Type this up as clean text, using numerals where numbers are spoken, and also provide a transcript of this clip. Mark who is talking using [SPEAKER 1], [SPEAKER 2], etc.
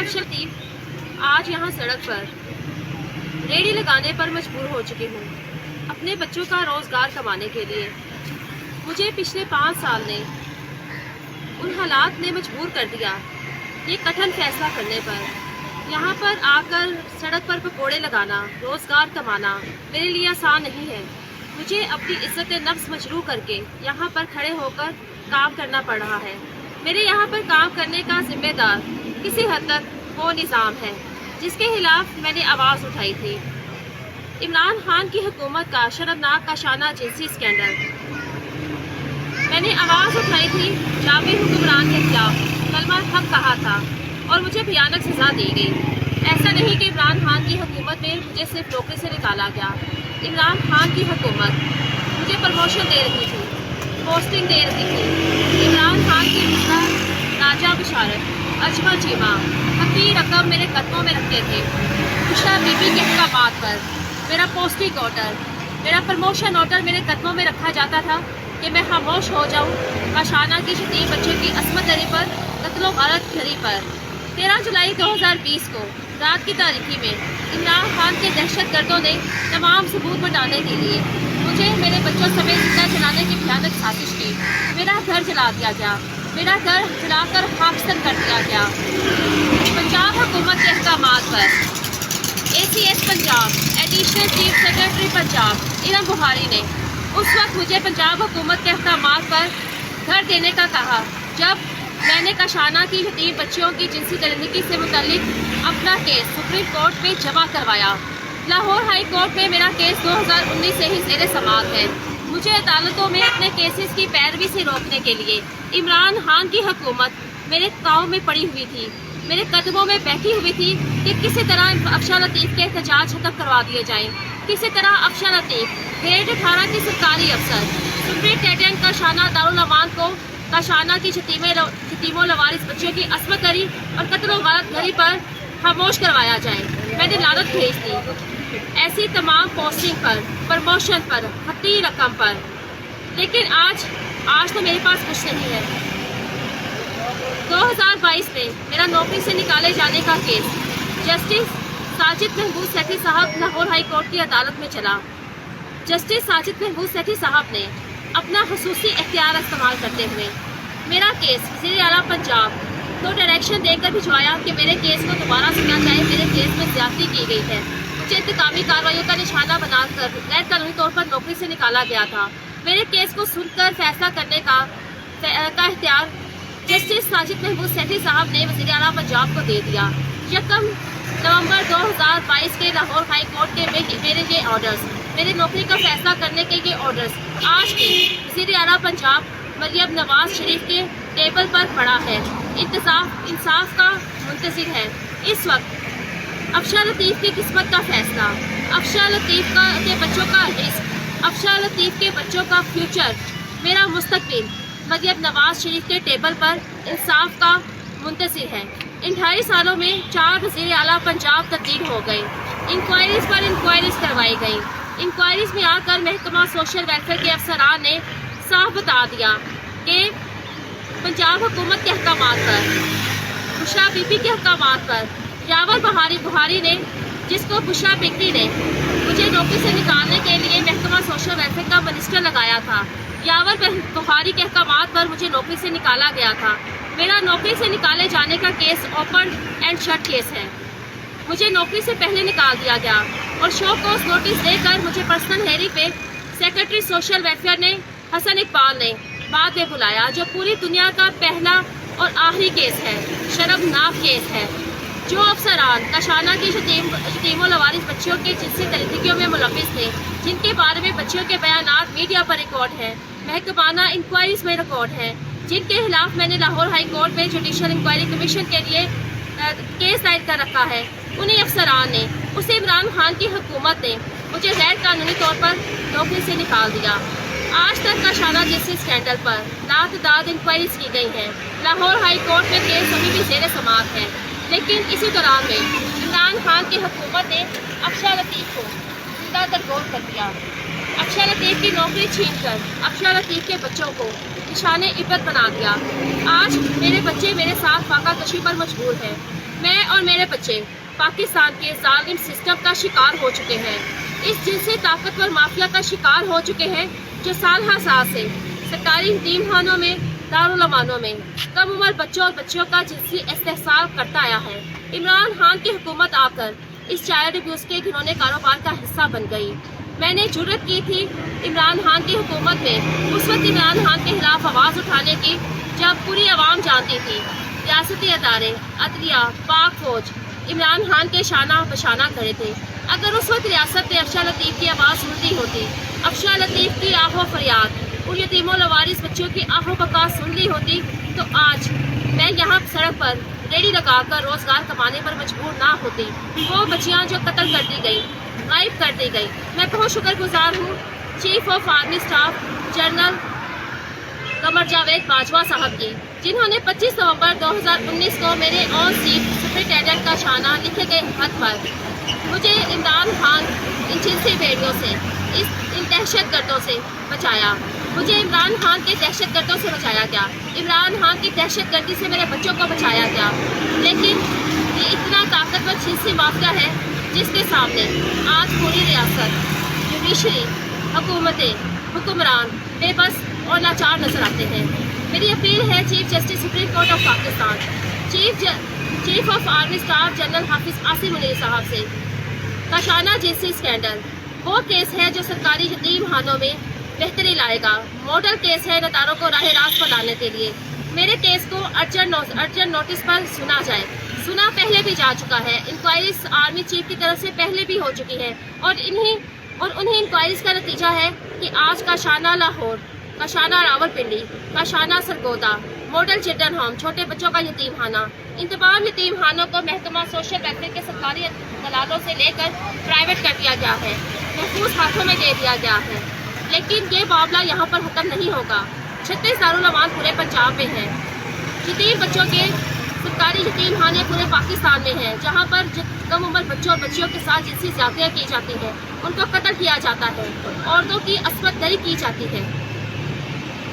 [SPEAKER 1] अफशर लतीफ़ आज यहाँ सड़क पर रेडी लगाने पर मजबूर हो चुकी हूँ अपने बच्चों का रोज़गार कमाने के लिए। मुझे पिछले 5 साल ने उन हालात ने मजबूर कर दिया ये कठिन फैसला करने पर। यहाँ पर आकर सड़क पर पकौड़े लगाना, रोज़गार कमाना मेरे लिए आसान नहीं है। मुझे अपनी इज्जत नफ्स मजरू करके यहाँ पर खड़े होकर काम करना पड़ रहा है। मेरे यहाँ पर काम करने का जिम्मेदार किसी हद तक वो निज़ाम है जिसके खिलाफ मैंने आवाज़ उठाई थी। इमरान खान की हुकूमत का शर्मनाक काशाना जिनसी स्कैंडल। मैंने आवाज़ उठाई थी, जाबिर हुक्मरान के खिलाफ कलमा हक कहा था और मुझे भयानक सज़ा दी गई। ऐसा नहीं कि इमरान खान की हुकूमत में मुझे सिर्फ नौकरी से निकाला गया। इमरान खान की हुकूमत मुझे प्रमोशन दे रही थी, पोस्टिंग दे रही थी। इमरान खान की राजा बिशारत, अजमा चीमा, हकी रकम मेरे कदमों में रखते थे। खुशा बीबी के अहकामात पर मेरा पोस्टिंग ऑर्डर, मेरा प्रमोशन ऑर्डर मेरे कदमों में रखा जाता था कि मैं खामोश हो जाऊं। काशाना की शदीद बच्चे की असमत दरी पर, कत्लो गारत घरी पर 13 जुलाई 2020 को रात की तारीकी में इमरान खान के दहशत गर्दों ने तमाम सबूत मिटाने के लिए मुझे मेरे बच्चों समेत जिंदा जलाने की भयानक साजिश की। मेरा घर जला दिया गया, मेरा घर जलाकर खाकसर कर दिया गया। पंजाब हुकूमत के अहकामात पर ACS Punjab, additional chief secretary Punjab Iram बुहारी ने उस वक्त मुझे पंजाब हुकूमत के अहकामात पर घर देने का कहा जब मैंने काशाना की यतीम बच्चियों की जिनसी दरिंदगी से मुतल्लिक अपना केस सुप्रीम कोर्ट में जमा करवाया। लाहौर हाई कोर्ट में मेरा केस 2019 से ही ज़ेरे समाअत है। मुझे अदालतों में अपने केसेस की पैरवी से रोकने के लिए इमरान खान की हुकूमत मेरे पाँव में पड़ी हुई थी, मेरे कदमों में बैठी हुई थी कि किसी तरह अफशर लतीफ़ के एहतजाज खत्म करवा दिए जाएं। किसी तरह अफशर लतीफ़ ग्रेड 18 की सरकारी अफसर सुप्रिंटेंडेंट काशाना दारुल अमान को काशाना की यतीमों लवारिस बच्चों की असमत दरी और कत्लो गारत घरी पर खामोश करवाया जाए। मैंने लानत भेज दी ऐसी तमाम पोस्टिंग पर, प्रमोशन पर, हती रकम पर। लेकिन आज तो मेरे पास कुछ नहीं है। 2022 में मेरा नौकरी से निकाले जाने का केस जस्टिस साजिद महबूब सेठी साहब लाहौर हाई कोर्ट की अदालत में चला। जस्टिस साजिद महबूब सेठी साहब ने अपना खसूसी इख्तियार इस्तेमाल करते हुए मेरा केस वज़ीर आला पंजाब को डायरेक्शन देकर भिजवाया कि मेरे केस को दोबारा सुना जाए। मेरे केस में ज्यादती की गई है, मुझे इंतकामी कार्रवाइयों का निशाना बनाकर गैर कानूनी तौर पर नौकरी से निकाला गया था। मेरे केस को सुनकर फैसला करने का इख्तियार जस्टिस साजिद महबूब सेठी साहब ने वज़ीर आला पंजाब को दे दिया। 1 नवंबर 2022 के लाहौर हाई कोर्ट के मेरे ये ऑर्डर्स, मेरी नौकरी का फैसला करने के ये ऑर्डर्स आज के वज़ीर आला पंजाब मरियम नवाज शरीफ के टेबल पर पड़ा है। इंसाफ का मुंतज़िर है इस वक्त अफशर लतीफ़ की किस्मत का फैसला, अफशर लतीफ़ के बच्चों का रिस्क, अफशर लतीफ़ के बच्चों का फ्यूचर, मेरा मुस्तकबिल मरियम नवाज शरीफ के टेबल पर इंसाफ का मुंतज़िर है। इन 2.5 सालों में 4 वज़ीर आला पंजाब तब्दील हो गए, इंक्वायरीज़ पर इंक्वायरीज़ करवाई गई। इंक्वायरीज़ में आकर महकमा सोशल वेलफेयर के अफसरान ने साफ बता दिया कि पंजाब हुकूमत के अहकामात पर, बुशरा बीबी के अहकामात पर यावर बुहारी ने, जिसको बुशरा बीबी ने मुझे नौकरी से निकालने के लिए महकमा सोशल वेलफेयर का मिनिस्टर लगाया था, यावर बुहारी के अहकामात पर मुझे नौकरी से निकाला गया था। मेरा नौकरी से निकाले जाने का case open and shut case है। मुझे नौकरी से पहले निकाल दिया गया और शो कोर्स नोटिस देकर मुझे पर्सनल हेयरिंग पे सेक्रेटरी सोशल वेलफेयर ने हसन इकबाल ने बाद में बुलाया, जो पूरी दुनिया का पहला और आखिरी केस है, शर्मनाक केस है। जो अफसरान काशाना की यतीमों लवारिस बच्चियों के जिनसी दरिंदगियों में मुलव्विस थे, जिनके बारे में बच्चियों के बयानात मीडिया पर रिकॉर्ड हैं, महकमाना इंक्वायरीज में रिकॉर्ड हैं, जिनके खिलाफ मैंने लाहौर हाई कोर्ट में जुडिशल इंक्वायरी कमीशन के लिए केस दायर कर रखा है, उन्हीं अफसरान ने, उसे इमरान खान की हुकूमत ने मुझे गैर कानूनी तौर पर नौकरी से निकाल दिया। आज तक काशाना जिनसी स्कैंडल पर लातदाद इंक्वायरीज की गई हैं। लाहौर हाई कोर्ट में केस अभी भी ज़ेरे समाअत है। लेकिन इसी दौरान में इमरान खान की हुकूमत ने अफशर लतीफ़ को जिंदा दरगोर कर दिया। अफशर लतीफ़ की नौकरी छीनकर अफशर लतीफ़ के बच्चों को निशाने इबरत बना दिया। आज मेरे बच्चे मेरे साथ फाका कशी पर मजबूर हैं। میں اور میرے بچے پاکستان کے ظالم سسٹم کا شکار ہو چکے ہیں، اس جنسی طاقتور مافیا کا شکار ہو چکے ہیں جو سال ہر سال سے سرکاری یتیم خانوں میں، دارالمانوں میں کم عمر بچوں اور بچیوں کا جنسی استحصال کرتا آیا ہے۔ عمران خان کی حکومت آ کر اس چائلڈ ابیوز کے گھنونے کاروبار کا حصہ بن گئی۔ میں نے جرت کی تھی عمران خان کی حکومت میں اس وقت عمران خان کے خلاف آواز اٹھانے کی جب پوری عوام جانتی تھی ریاستی ادارے، عدلیہ، پاک فوج عمران خان کے شانہ بشانہ کھڑے تھے۔ اگر اس وقت ریاست نے افشا لطیف کی آواز سن لی ہوتی، افشا لطیف کی آہ و فریاد، ان یتیم و لوارث بچوں کی آہ و بکا سن لی ہوتی تو آج میں یہاں سڑک پر ریڑھی لگا کر روزگار کمانے پر مجبور نہ ہوتی۔ وہ بچیاں جو قتل کر دی گئی، غائب کر دی گئی۔ میں بہت شکر گزار ہوں chief of army staff general Qamar Javed Bajwa صاحب کی، جنہوں نے 25 نومبر 2019 کو میرے آن چیف سپرنٹینڈنٹ کا شانہ لکھے گئے خط پر مجھے عمران خان ان جنسی بھیڑیوں سے، ان دہشت گردوں سے بچایا۔ مجھے عمران خان کے دہشت گردوں سے بچایا گیا، عمران خان کی دہشت گردی سے میرے بچوں کو بچایا گیا۔ لیکن یہ اتنا طاقتور جنسی مافیا ہے جس کے سامنے آج پوری ریاست، جوڈیشری، حکومتیں، حکمران بے بس اور لاچار نظر آتے ہیں۔ میری اپیل ہے chief justice supreme court of Pakistan, chief of army staff general حافظ عاصم منیر صاحب سے، کاشانہ جنسی اسکینڈل وہ کیس ہے جو سرکاری یتیم خانوں میں بہتری لائے گا، ماڈل کیس ہے نداروں کو راہ راست پر لانے کے لیے۔ میرے کیس کو ارجنٹ نوٹس پر سنا جائے۔ سنا پہلے بھی جا چکا ہے، انکوائریز آرمی چیف کی طرف سے پہلے بھی ہو چکی ہے اور انہیں انکوائریز کا نتیجہ ہے کہ آج Kashana Lahore, Kashana Rawalpindi, Kashana Sargodha, model children home, چھوٹے بچوں کا یتیم خانہ، ان تمام یتیم خانوں کو محکمہ سوشل ویلفیئر کے سرکاری دلالوں سے لے کر پرائیویٹ کر دیا گیا ہے، محفوظ ہاتھوں میں دے دیا گیا ہے۔ لیکن یہ معاملہ یہاں پر ختم نہیں ہوگا۔ 36 دارالمان پورے پنجاب میں ہیں، یتیم بچوں کے سرکاری یتیم خانے پورے پاکستان میں ہیں، جہاں پر کم عمر بچوں اور بچیوں کے ساتھ جنسی زیادتیاں کی جاتی ہیں، ان کو قتل کیا جاتا ہے، عورتوں کی عصمت دری کی جاتی ہے۔